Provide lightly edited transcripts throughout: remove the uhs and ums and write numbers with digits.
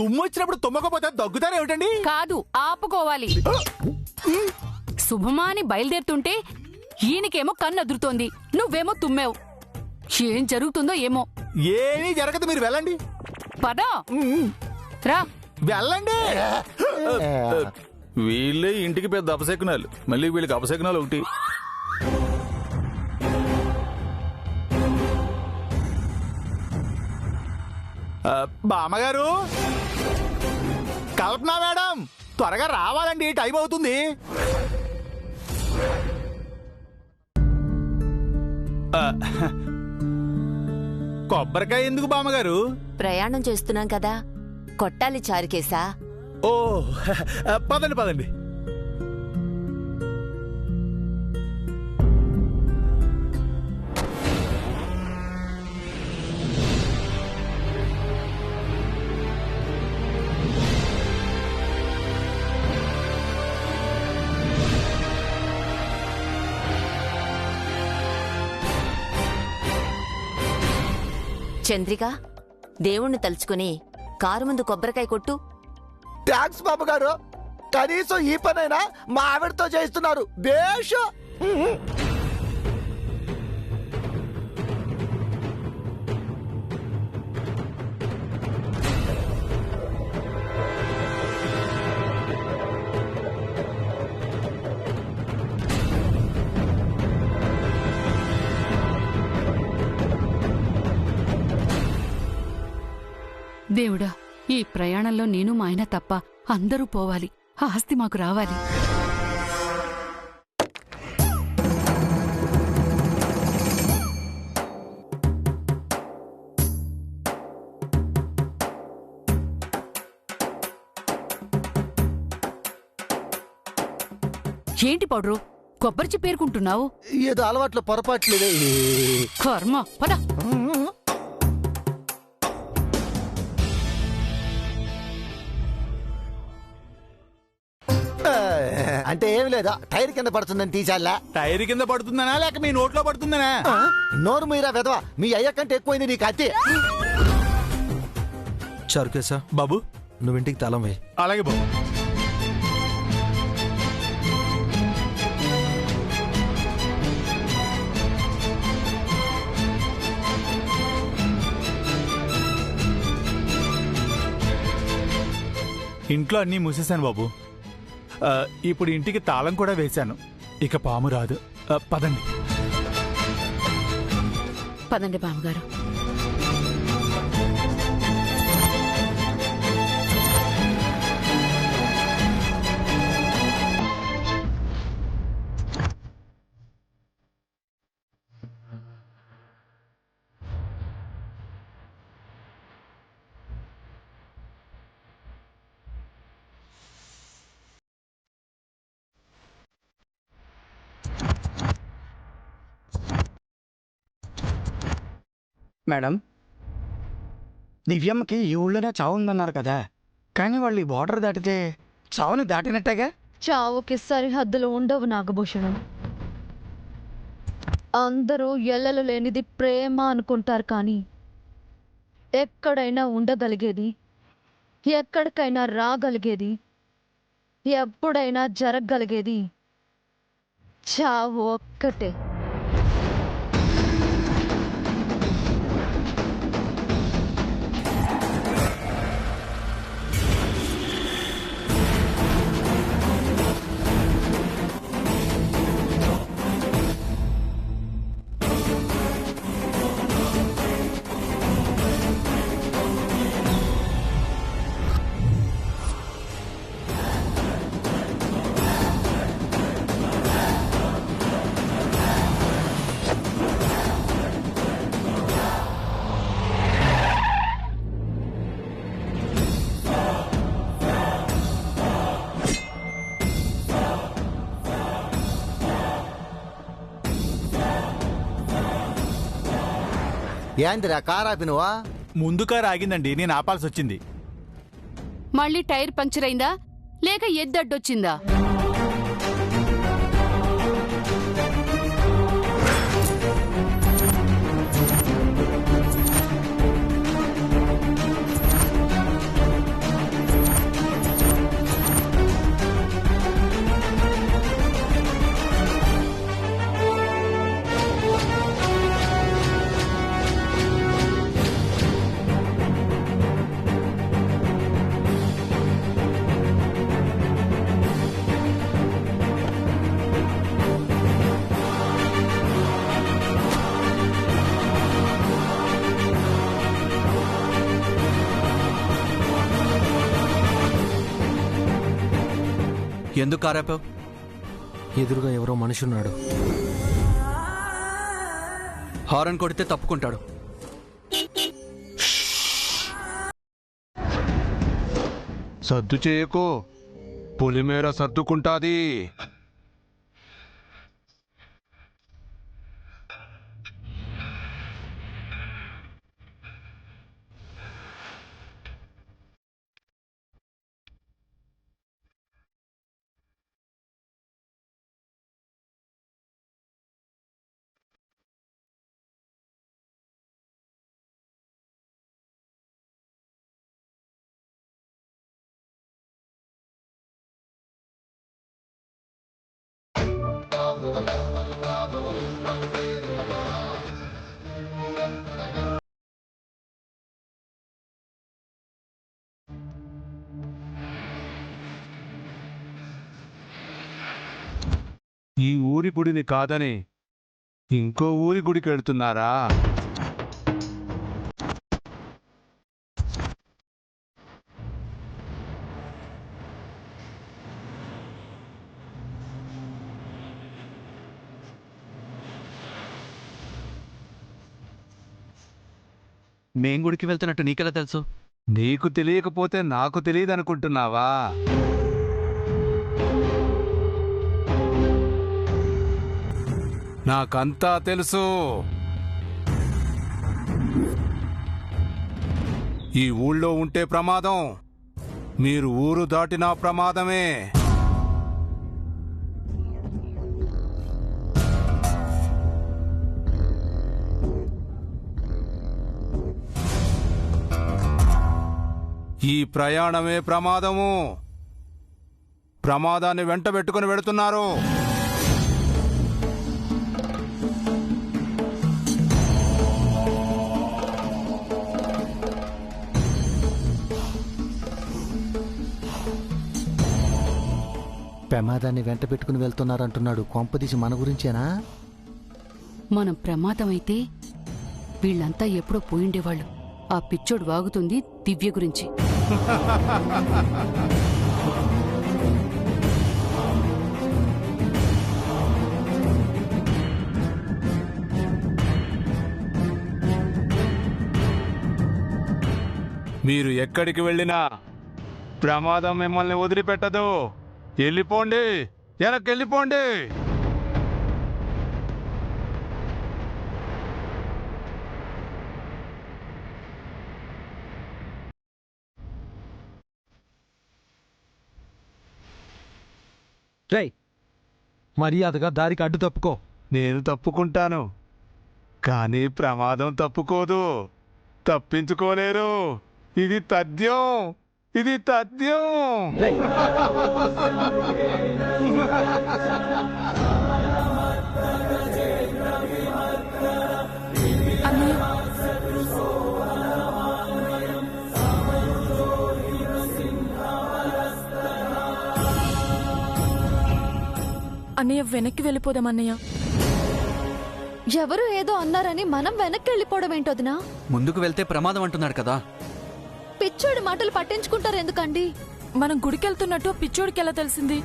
తుమ్ము వచ్చినప్పుడు తుమ్మకపోతే దగ్గుతారు ఏమిటండి? కాదు, ఆపుకోవాలి. శుభమాని బయలుదేరుతుంటే ఈయనకేమో కన్ను అదురుతోంది, నువ్వేమో తుమ్మావు. ఏం జరుగుతుందో ఏమో. ఏమీ జరగదు, మీరు వెళ్ళండి. పద రా. వెళ్ళండి. వీళ్ళే ఇంటికి పెద్ద అపశకునాలు, మళ్ళీ వీళ్ళకి అపశకునాలు ఒకటి. బామ్మగారు, కల్పన మేడం, త్వరగా రావాలండి, టైం అవుతుంది. కొబ్బరికాయ ఎందుకు బామ్మగారు? ప్రయాణం చేస్తున్నాం కదా, కొట్టాలి చారుకేసా. ఓ పదండి పదండి. చంద్రిక, దేవుణ్ణి తలుచుకుని కారు ముందు కొబ్బరికాయ కొట్టు. థ్యాంక్స్ బాబు గారు, కనీసం ఈ పనైనా మా ఆవిడతో చేస్తున్నారు. బేషు. దేవుడా, ఈ ప్రయాణంలో నేను మా ఆయన తప్ప అందరూ పోవాలి. ఆ ఆస్తి మాకు రావాలి. ఏంటి పౌడ్రు, కొబ్బరి చెప్పేరుకుంటున్నావు? ఏదో అలవాట్లో పొరపాట్లేదే. కర్మ, పద. అంటే ఏమి లేదా, టైర్ కింద పడుతుందని తీసాలా? టైర్ కింద పడుతుందనా లేక మీ నోట్లో పడుతుందనా? నోరు మీరా వెదవా, మీ అయ్య కంటే ఎక్కువైంది నీకు అత్తే. చారుకేశా బాబు, నువ్వు ఇంటికి తాళం వేయి. అలాగే బాబు. ఇంట్లో అన్నీ మూసేశాను బాబు. ఇప్పుడు ఇంటికి తాళం కూడా వేశాను. ఇక పాము రాదు. పదండి పదండి బామ్మగారు. మేడం, దివ్యమ్మకి ఈ ఊళ్ళోనే చావు ఉందన్నారు కదా, కానీ వాళ్ళు ఈ బోర్డర్ దాటితే చావుని దాటినట్టేగా? చావుకి సరిహద్దులు ఉండవు నాగభూషణం. అందరూ ఎల్లలు లేనిది ప్రేమ అనుకుంటారు, కానీ ఎక్కడైనా ఉండగలిగేది, ఎక్కడికైనా రాగలిగేది, ఎప్పుడైనా జరగగలిగేది చావు ఒక్కటే. ఏందిరా కార్ ఆపినవా? ముందు కారు ఆగిందండి, నేను ఆపాల్సి వచ్చింది. మళ్ళీ టైర్ పంక్చర్ అయిందా లేక ఎద్దడ్డొచ్చిందా? ఎందుకు కారాపావు? ఎదురుగా ఎవరో మనిషి ఉన్నాడు. హారన్ కొడితే తప్పుకుంటాడు. సర్దు చేయకు, పులిమేర సర్దుకుంటాది. ఈ ఊరి గుడిని కాదని ఇంకో ఊరి గుడికి వెళ్తున్నారా? మేం గుడికి వెళ్తున్నట్టు నీకెలా తెలుసు? నీకు తెలియకపోతే నాకు తెలియదనుకుంటున్నావా? నాకంతా తెలుసు. ఈ ఊళ్ళో ఉంటే ప్రమాదం, మీరు ఊరు దాటినా ప్రమాదమే. ఈ ప్రయాణమే ప్రమాదము. ప్రమాదాన్ని వెంట పెట్టుకుని వెళుతున్నారు. ప్రమాదాన్ని వెంట పెట్టుకుని వెళ్తున్నారంటున్నాడు. కొంపదీసి మన గురించేనా? మనం ప్రమాదమైతే వీళ్ళంతా ఎప్పుడో పోయిండేవాళ్ళు. ఆ పిచ్చోడు వాగుతుంది దివ్య గురించి. మీరు ఎక్కడికి వెళ్ళినా ప్రమాదం మిమ్మల్ని వదిలిపెట్టదు. వెళ్ళిపోండి, వెనక్కి వెళ్ళిపోండి. రేయ్, మర్యాదగా దారికి అడ్డు తప్పుకో. నేను తప్పుకుంటాను, కానీ ప్రమాదం తప్పుకోదు. తప్పించుకోలేరు. ఇది తథ్యం, ఇది తథ్యం. అన్నయ్య వెనక్కి వెళ్ళిపోదాం అన్నయ్య. ఎవరు ఏదో అన్నారని మనం వెనక్కి వెళ్ళిపోవడం ఏంటోదినా? ముందుకు వెళ్తే ప్రమాదం అంటున్నాడు కదా. పిచ్చోడి మాటలు పట్టించుకుంటారు ఎందుకండి? మనం గుడికెళ్తున్నట్టు పిచ్చోడికి ఎలా తెలిసింది?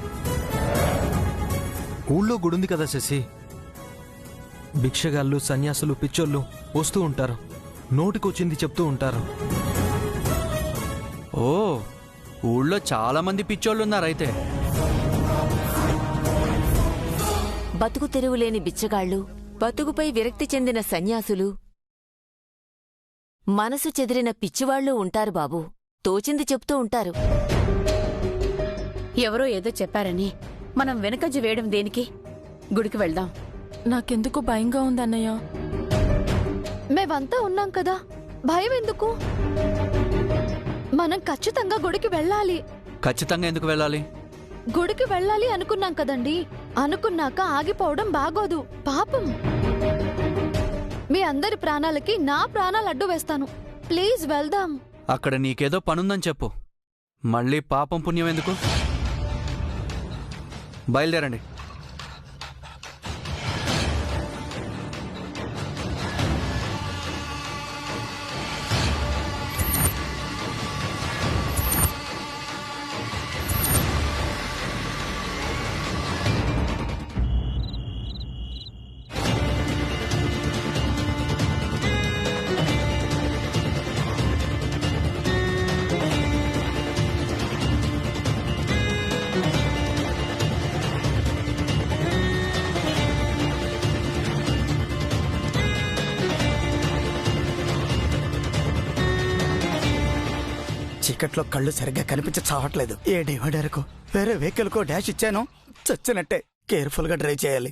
ఊళ్ళో గుడుంది కదా శశి. భిక్షగాళ్ళు, సన్యాసులు, పిచ్చోళ్ళు వస్తూ ఉంటారు. నోటికొచ్చింది చెప్తూ ఉంటారు. ఓ, ఊళ్ళో చాలా మంది పిచ్చోళ్ళున్నారైతే. బతుకు తెరువులేని బిచ్చగాళ్ళు, బతుకుపై విరక్తి చెందిన సన్యాసులు, మనసు చెదిరిన పిచ్చివాళ్లు ఉంటారు బాబూ. తోచింది చెప్తూ ఉంటారు. ఎవరో ఏదో చెప్పారని మనం వెనకజ్జి వేయడం దేనికి? గుడికి వెళ్దాం. నాకెందుకు భయంగా ఉంది అన్నయ్య. మేమంతా ఉన్నాం కదా, భయం ఎందుకు? మనం ఖచ్చితంగా గుడికి వెళ్ళాలి. ఖచ్చితంగా ఎందుకు వెళ్ళాలి? గుడికి వెళ్ళాలి అనుకున్నాం కదండి. అనుకున్నాక ఆగిపోవడం బాగోదు, పాపం. మీ అందరి ప్రాణాలకి నా ప్రాణాలు అడ్డు వేస్తాను. ప్లీజ్ వెళ్దాం. అక్కడ నీకేదో పనుందని చెప్పు. మళ్ళీ పాపం పుణ్యం ఎందుకు? బయలుదేరండి. చీకట్లో కళ్ళు సరిగ్గా కనిపించి చావట్లేదు. ఏ డివైడర్కు వేరే వెహికల్ కో డాష్ ఇచ్చాను. చచ్చినట్టే. కేర్ఫుల్ గా డ్రైవ్ చేయాలి.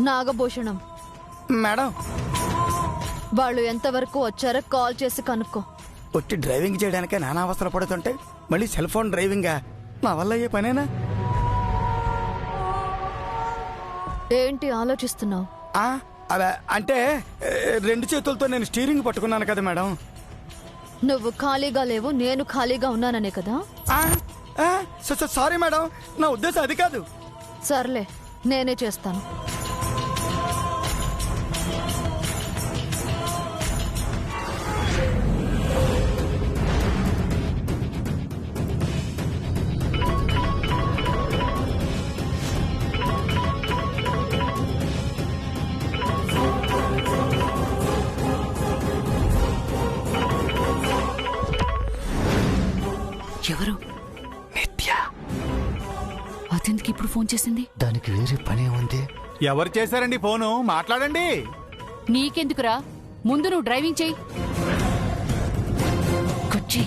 నాగభూషణం, మేడం, వాళ్ళు ఎంతవరకు వచ్చారో కాల్ చేసి కనుక్కో. వచ్చి డ్రైవింగ్ చేయడానికే నానా అవసరం పడుతుంటే మళ్ళీ సెల్ ఫోన్ డ్రైవింగా? నా వల్ల అయ్యే పనేనా? ఏంటి ఆలోచిస్తున్నావు? అలా అంటే 2 చేతులతో నేను స్టీరింగ్ పట్టుకున్నాను కదా మేడం. నువ్వు ఖాళీగా లేవు, నేను ఖాళీగా ఉన్నాననే కదా. సారీ మేడం, నా ఉద్దేశం అది కాదు. సర్లే, నేనే చేస్తాను. ఎవరు? నిత్య. అతనికి ఇప్పుడు ఫోన్ చేసింది. దానికి వేరే పనే ఉంది. ఎవరు చేశారండి ఫోను? మాట్లాడండి. నీకెందుకురా? ముందు నువ్వు డ్రైవింగ్ చెయ్యి. కొచ్చి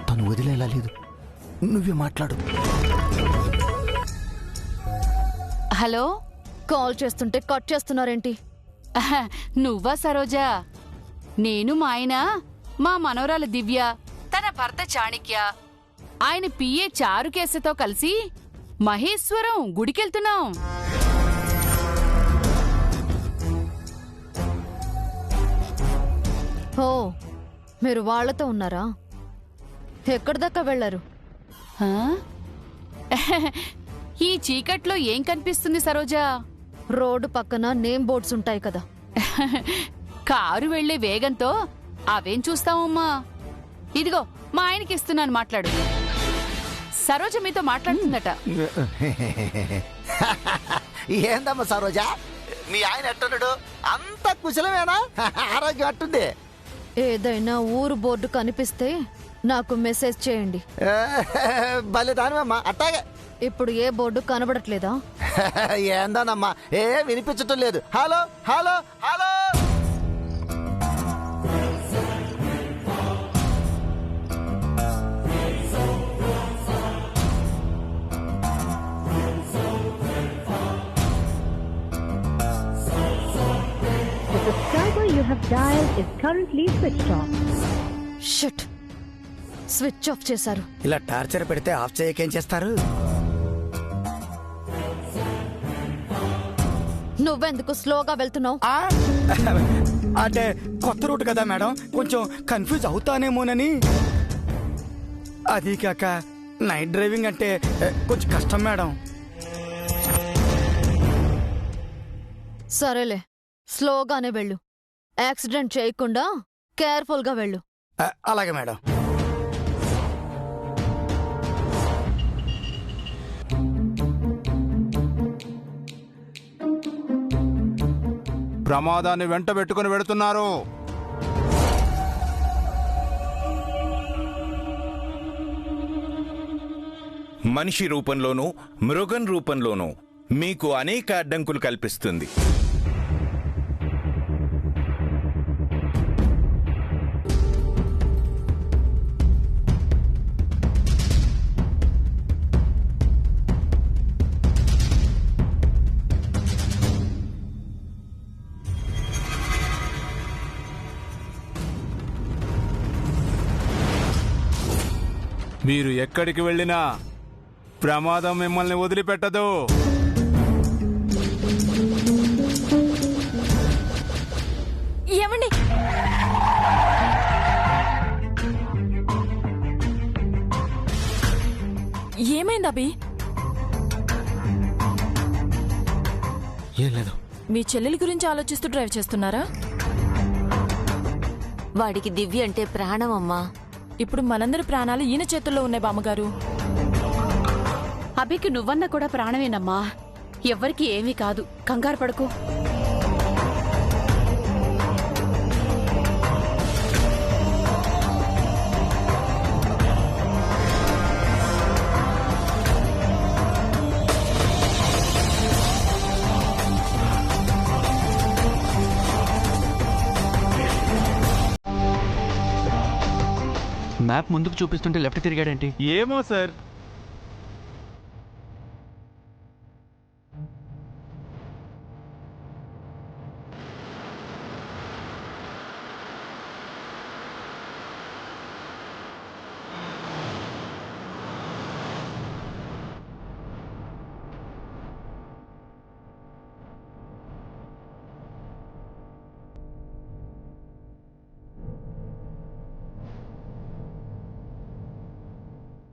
తను వదిలేలా లేదు. నువ్వే మాట్లాడు. హలో, కాల్ చేస్తుంటే కట్ చేస్తున్నారేంటి? నువ్వా సరోజా? నేను మా ఆయన, మా మనవరాలు దివ్య, తన భర్త చాణిక్య, ఆయన పిఏ చారుకేశతో కలిసి మహేశ్వరం గుడికెళ్తున్నాం. ఓ, మీరు వాళ్లతో ఉన్నారా? ఎక్కడి దాకా వెళ్లారు? ఆ? ఈ చీకట్లో ఏం కనిపిస్తుంది సరోజా? రోడ్డు పక్కన నేమ్ బోర్డ్స్ ఉంటాయి కదా. కారు వెళ్లే వేగంతో అవేం చూస్తామమ్మా. ఇదిగో మా ఆయనకి ఇస్తున్నాను, మాట్లాడు. సరోజ మీతో మాట్లాడుతుందట. ఏందమ్మా సరోజా, మీ ఆయన ఎట్టున్నాడు? అంత కుశలమేనా? ఆరోగ్యం అట్టుంది? ఏదైనా ఊరు బోర్డు కనిపిస్తే నాకు మెసేజ్ చేయండి. భలే దానివమ్మా. అట్టాగే. ఇప్పుడు ఏ బోర్డు కనబడట్లేదా? ఏందోనమ్మా, వినిపించటం లేదు. Hello hello hello. The subscriber you have dialed is currently switched off. Shit, switch off చేశారు. ఇలా టార్చర్ పెడితే ఆఫ్ చేయకేం చేస్తారు? నువ్వెందుకు స్లోగా వెళ్తున్నావు? అంటే కొత్త రూట్ కదా మేడం, కొంచెం కన్ఫ్యూజ్ అవుతానేమోనని. అది కాక నైట్ డ్రైవింగ్ అంటే కొంచెం కష్టం మేడం. సరేలే, స్లోగానే వెళ్ళు. యాక్సిడెంట్ చేయకుండా కేర్ఫుల్ గా వెళ్ళు. అలాగే మేడం. ప్రమాదాన్ని వెంట పెట్టుకుని వెడుతున్నారు. మనిషి రూపంలోనూ మృగం రూపంలోనూ మీకు అనేక అడ్డంకులు కల్పిస్తుంది. మీరు ఎక్కడికి వెళ్ళినా ప్రమాదం మిమ్మల్ని వదిలిపెట్టదు. ఏమండి? ఏమైంది అభి? ఏం లేదు. మీ చెల్లెలి గురించి ఆలోచిస్తూ డ్రైవ్ చేస్తున్నారా? వాడికి దివ్య అంటే ప్రాణం అమ్మా. ఇప్పుడు మనందరి ప్రాణాలు ఈయన చేతుల్లో ఉన్నాయి బామ్మగారు. అభికి నువ్వన్నా కూడా ప్రాణమేనమ్మా. ఎవ్వరికి ఏమీ కాదు, కంగారు పడుకో. మ్యాప్ ముందుకు చూపిస్తుంటే లెఫ్ట్ తిరిగాడేంటి? ఏమో సార్.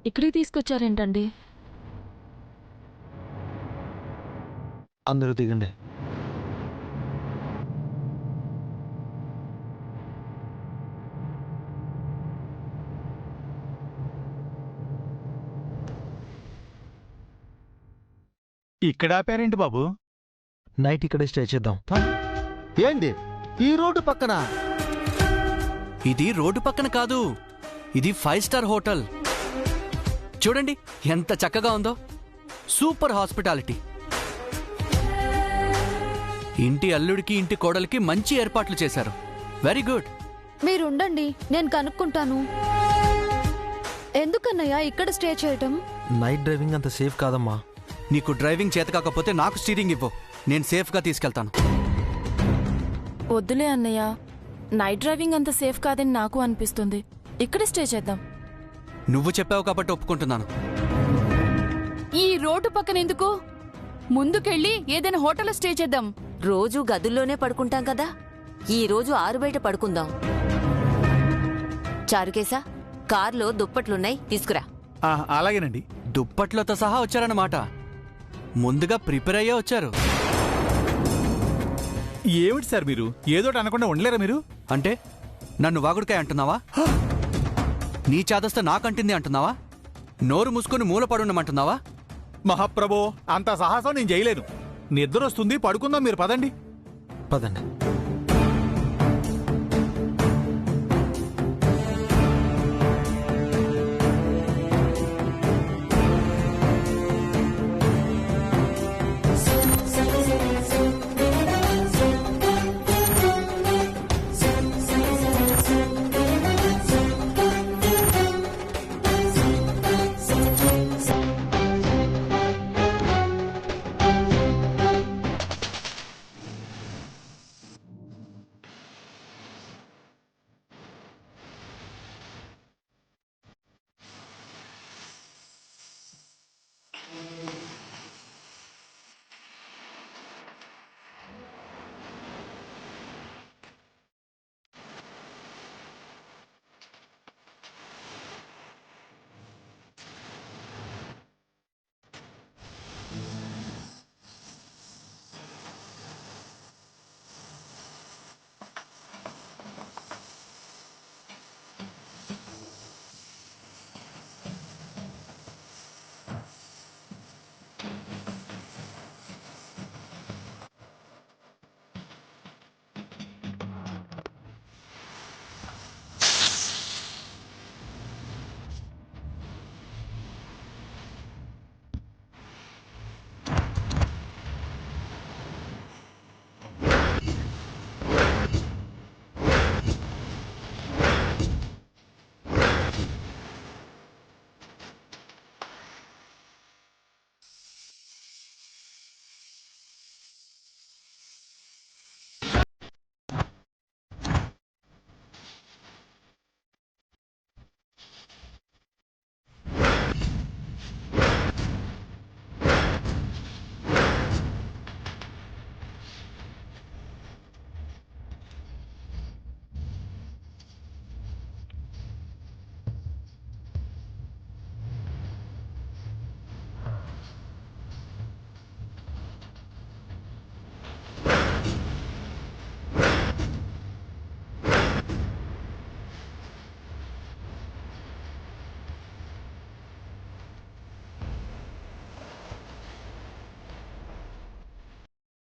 ఇక్కడికి తీసుకొచ్చారేంటండి? అందరూ దిగండి. ఇక్కడ ఆపారేంటి బాబు? నైట్ ఇక్కడే స్టే చేద్దాం. ఏంది ఈ రోడ్డు పక్కన? ఇది రోడ్డు పక్కన కాదు, ఇది 5 స్టార్ హోటల్. చూడండి ఎంత చక్కగా ఉందో. Super hospitality. ఇంటి అల్లుడికి ఇంటి కోడలికి మంచి ఏర్పాట్లు చేశారు. Very good. మీరుండండి, నేను కనుక్కుంటాను. ఎందుకన్నయ్యా ఇక్కడ స్టే చేయటం? నైట్ డ్రైవింగ్ అంత సేఫ్ కాదమ్మా. నీకు డ్రైవింగ్ చేత కాకపోతే నాకు స్టీరింగ్ ఇవ్వు, నేను సేఫ్గా తీసుకెళ్తాను. వద్దులే అన్నయ్య, నైట్ డ్రైవింగ్ అంత సేఫ్ కాదని నాకు అనిపిస్తుంది. ఇక్కడే స్టే చేద్దాం. నువ్వు చెప్పావు కాబట్టి ఒప్పుకుంటున్నాను. ఈ రోడ్డు పక్కన ఎందుకు? ముందుకెళ్ళి ఏదైనా హోటల్లో స్టే చేద్దాం. రోజు గదుల్లోనే పడుకుంటాం కదా, ఈ రోజు ఆరు బయట పడుకుందాం. చారుకేశా, కార్లో దుప్పట్లున్నాయి, తీసుకురా. అలాగేనండి. దుప్పట్లతో సహా వచ్చారన్నమాట. ముందుగా ప్రిపేర్ అయ్యే వచ్చారు. ఏమిటి సార్ మీరు ఏదోటి అనకుండా ఉండలేరా మీరు? అంటే నన్ను వాగుడుకాయ అంటున్నావా? నీ చాదస్త నాకంటింది అంటున్నావా? నోరు మూసుకొని మూల పడుండమంటున్నావా? మహాప్రభో, అంత సాహసం నేను చేయలేను. నిద్ర వస్తుంది, పడుకుందాం. మీరు పదండి. పదండి.